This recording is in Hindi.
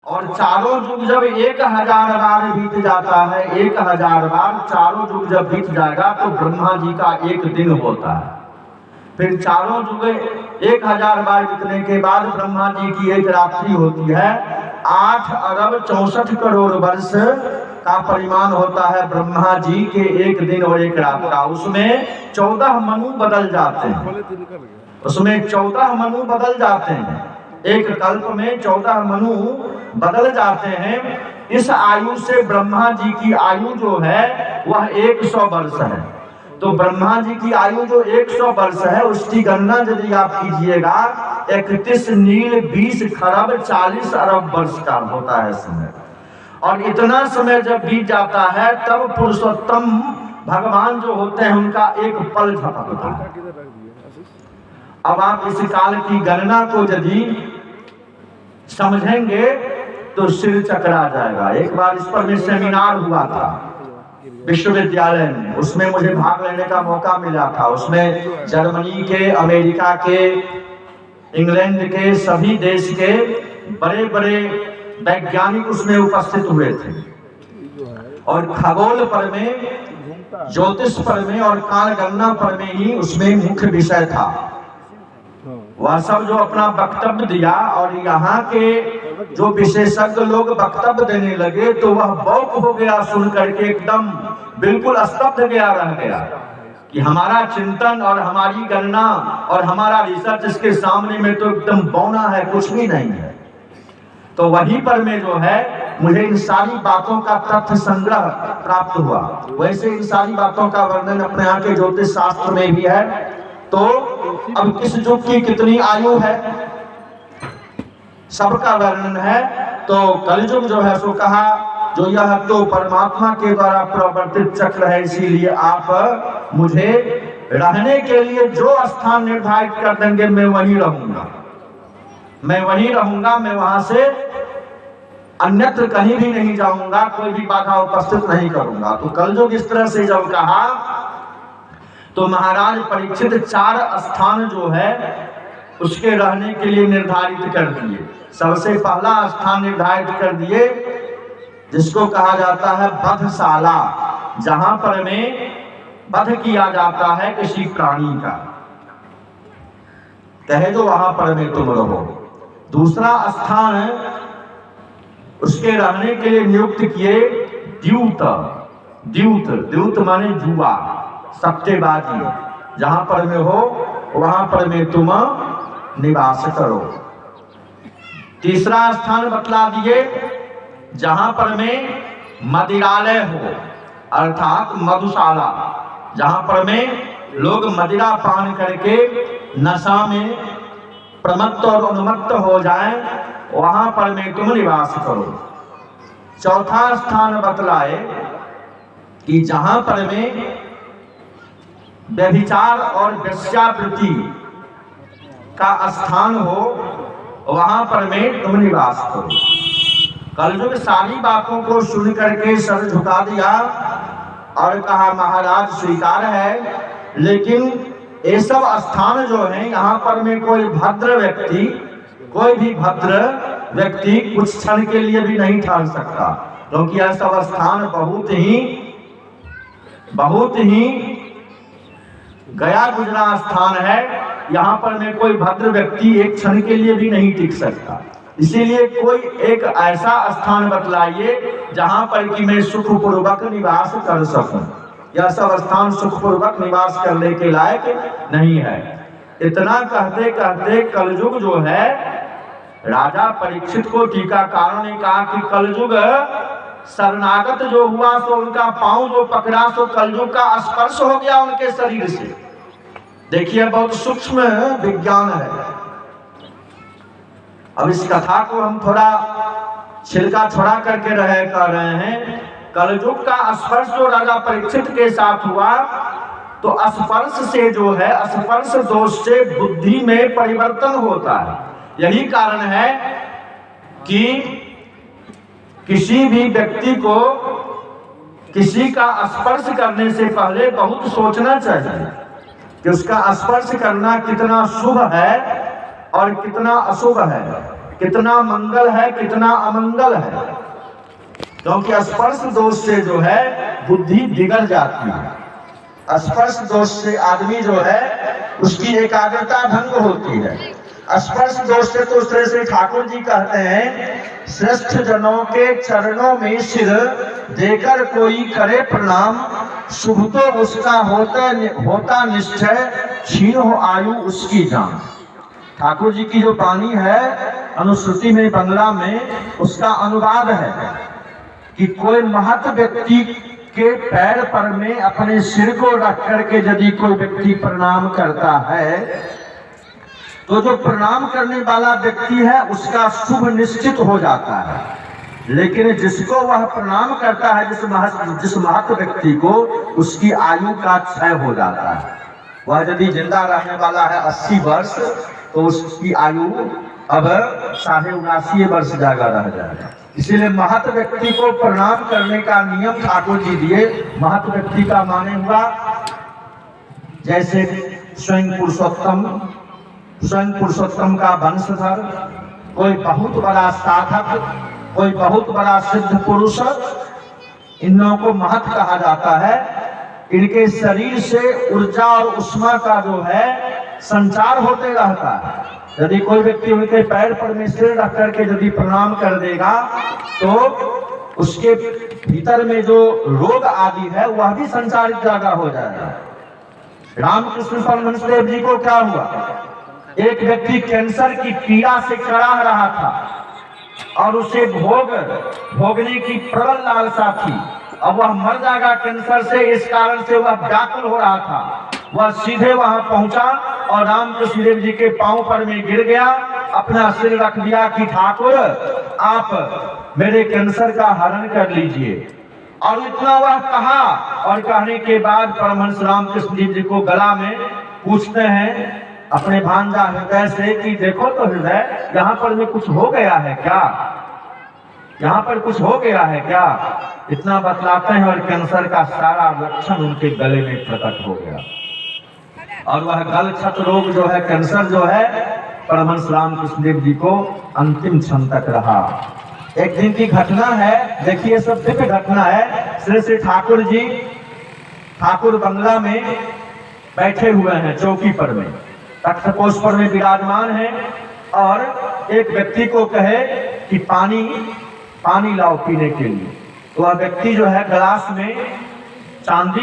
और चारों युग जब 1000 बार बीत जाता है, 1000 बार चारों युग जब बीत जाएगा तो ब्रह्मा जी का एक दिन होता है। फिर चारों युग 1000 बार बीतने के बाद ब्रह्मा जी की एक रात्रि होती है। 8 अरब 64 करोड़ वर्ष का परिमाण होता है ब्रह्मा जी के एक दिन और एक रात का। उसमें 14 मनु बदल जाते हैं, उसमें 14 मनु बदल जाते हैं, एक कल्प में 14 मनु बदल जाते हैं। इस आयु से ब्रह्मा जी की आयु जो है वह 100 वर्ष है। तो ब्रह्मा जी की आयु जो 100 वर्ष है उसकी गणना यदि आप कीजिएगा 31 नील 20 खरब 40 अरब वर्ष का होता है समय। और इतना समय जब बीत जाता है तब पुरुषोत्तम भगवान जो होते हैं उनका एक पल झपकता है। अब आप इस काल की गणना को यदि समझेंगे तो सिर चकरा जाएगा। एक बार इस पर में सेमिनार हुआ था विश्वविद्यालय में, उसमें मुझे भाग लेने का मौका मिला था। उसमें जर्मनी के, अमेरिका के, इंग्लैंड के, सभी देश के बड़े बड़े वैज्ञानिक उसमें उपस्थित हुए थे। और खगोल पर में, ज्योतिष पर में और काल गणना पर में ही उसमें मुख्य विषय था। वह सब जो अपना वक्तव्य दिया और यहाँ के जो विशेषज्ञ लोग वक्तव्य देने लगे तो वह बौक हो गया सुन करके, एकदम बिल्कुल स्तब्ध गया रह गया कि हमारा चिंतन और हमारी गणना और हमारा रिसर्च इसके सामने में तो एकदम बौना है, कुछ भी नहीं है। तो वहीं पर में जो है मुझे इन सारी बातों का तथ्य संग्रह प्राप्त हुआ। वैसे इन सारी बातों का वर्णन अपने यहाँ के ज्योतिष शास्त्र में भी है। तो अब किस युग की कितनी आयु है सबका वर्णन है। तो कलयुग जो है सो कहा जो यह तो परमात्मा के द्वारा प्रवर्तित चक्र है, इसीलिए आप मुझे रहने के लिए जो स्थान निर्धारित कर देंगे मैं वहीं रहूंगा, मैं वहीं रहूंगा, मैं वहां से अन्यत्र कहीं भी नहीं जाऊंगा, कोई भी बाधा उपस्थित नहीं करूंगा। तो कलयुग इस तरह से जब कहा तो महाराज परीक्षित 4 स्थान जो है उसके रहने के लिए निर्धारित कर दिए। सबसे पहला स्थान निर्धारित कर दिए जिसको कहा जाता है वधशाला, जहां पर में वध किया जाता है किसी प्राणी का, कहे जो वहां पर में तुम रहो। दूसरा स्थान उसके रहने के लिए नियुक्त किए द्यूत, द्यूत द्यूत माने जुआ, सट्टेबाजी, जहां पर में हो वहां पर में तुम निवास करो। तीसरा स्थान बतला दिए जहां पर में मदिरालय हो, अर्थात मधुशाला, जहां पर में लोग मदिरा पान करके नशा में प्रमत्त और उन्मत्त हो जाएं, वहां पर में तुम निवास करो। चौथा स्थान बतलाए कि जहां पर में व्यभिचार और वेश्यावृत्ति का स्थान हो वहां पर में तुम निवास करो। कलयुग सारी बातों को सुन करके सर झुका दिया और कहा महाराज स्वीकार है, लेकिन ये सब स्थान जो है यहाँ पर में कोई भद्र व्यक्ति, कोई भी भद्र व्यक्ति कुछ क्षण के लिए भी नहीं ठहर सकता, क्योंकि यह सब स्थान बहुत ही गया गुजरा स्थान है। यहाँ पर में कोई भद्र व्यक्ति एक क्षण के लिए भी नहीं टिक सकता। इसीलिए कोई एक ऐसा स्थान बतलाइए जहां पर कि मैं सुखपूर्वक निवास कर सकूं। यह सब स्थान सुखपूर्वक निवास करने के लायक नहीं है। इतना कहते कहते कलयुग जो है, राजा परीक्षित को टीकाकारों ने कहा कि कलयुग शरणागत जो हुआ सो उनका पांव जो पकड़ा सो कलयुग का स्पर्श हो गया उनके शरीर से। देखिए बहुत सूक्ष्म विज्ञान है। अब इस कथा को हम थोड़ा छिलका छोड़ा करके कर रहे हैं। कलयुग का स्पर्श जो राजा परीक्षित के साथ हुआ तो स्पर्श से जो है, स्पर्श दोष से बुद्धि में परिवर्तन होता है। यही कारण है कि किसी भी व्यक्ति को किसी का स्पर्श करने से पहले बहुत सोचना चाहिए कि उसका स्पर्श करना कितना शुभ है और कितना अशुभ है। कितना मंगल है कितना अमंगल है, क्योंकि स्पर्श दोष से जो है बुद्धि बिगड़ जाती है। स्पर्श दोष से आदमी जो है उसकी एकाग्रता भंग होती है। स्पर्श दोष से तो श्री ठाकुर जी कहते हैं, श्रेष्ठ जनों के चरणों में सिर देकर कोई करे प्रणाम, शुभ तो उसका होता निश्चय, छीन हो आयु उसकी जान। ठाकुर जी की जो वाणी है अनुश्रुति में बंगला में उसका अनुवाद है कि कोई महत व्यक्ति के पैर पर में अपने सिर को रख करके यदि कोई व्यक्ति प्रणाम करता है तो जो प्रणाम करने वाला व्यक्ति है उसका शुभ निश्चित हो जाता है। लेकिन जिसको वह प्रणाम करता है, जिस महत व्यक्ति को, उसकी आयु का क्षय हो जाता है। वह यदि जिंदा रहने वाला है 80 वर्ष तो उसकी आयु अब 79.5 वर्ष जागा रह जाएगा। इसीलिए महत व्यक्ति को प्रणाम करने का नियम ठाकुर जी दिए। महत व्यक्ति का माने हुआ जैसे स्वयं पुरुषोत्तम का वंशधर, कोई बहुत बड़ा साधक, कोई बहुत बड़ा सिद्ध पुरुष, इन लोगों को महत कहा जाता है। इनके शरीर से ऊर्जा और उष्मा का जो है संचार होते रहता है। यदि कोई व्यक्ति उनके पैर पर में सिर रख करके यदि प्रणाम कर देगा तो उसके भीतर में जो रोग आदि है वह भी संचारित जागा हो जाएगा। रामकृष्ण परमहंस देव जी को क्या हुआ, एक व्यक्ति कैंसर की पीड़ा से कराह रहा था और उसे भोगने की प्रबल लालसा थी। अब वह मर जाएगा कैंसर से, इस कारण से वह व्याकुल हो रहा था। वह सीधे वहां पहुंचा और रामकृष्ण देव जी के पांव पर में गिर गया, अपना सिर रख दिया कि ठाकुर आप मेरे कैंसर का हरण कर लीजिए। और इतना वह कहा और कहने के बाद परमहंस रामकृष्ण देव जी को गला में पूछते हैं अपने भांजा हृदय से कि देखो तो हृदय, यहाँ पर में कुछ हो गया है क्या, यहाँ पर कुछ हो गया है क्या। इतना बतलाते हैं और कैंसर का सारा लक्षण उनके गले में प्रकट हो गया। और वह गल छत रोग जो है, कैंसर जो है, परमहंस रामकृष्ण देव जी को अंतिम क्षण तक रहा। एक दिन की घटना है, देखिए सब दिव्य घटना है। श्री ठाकुर जी ठाकुर बंगला में बैठे हुए हैं, चौकी पर में, तख्तपोष पर में विराजमान है और एक व्यक्ति को कहे कि पानी लाओ पीने के लिए। तो वह व्यक्ति जो है गिलास में चांदी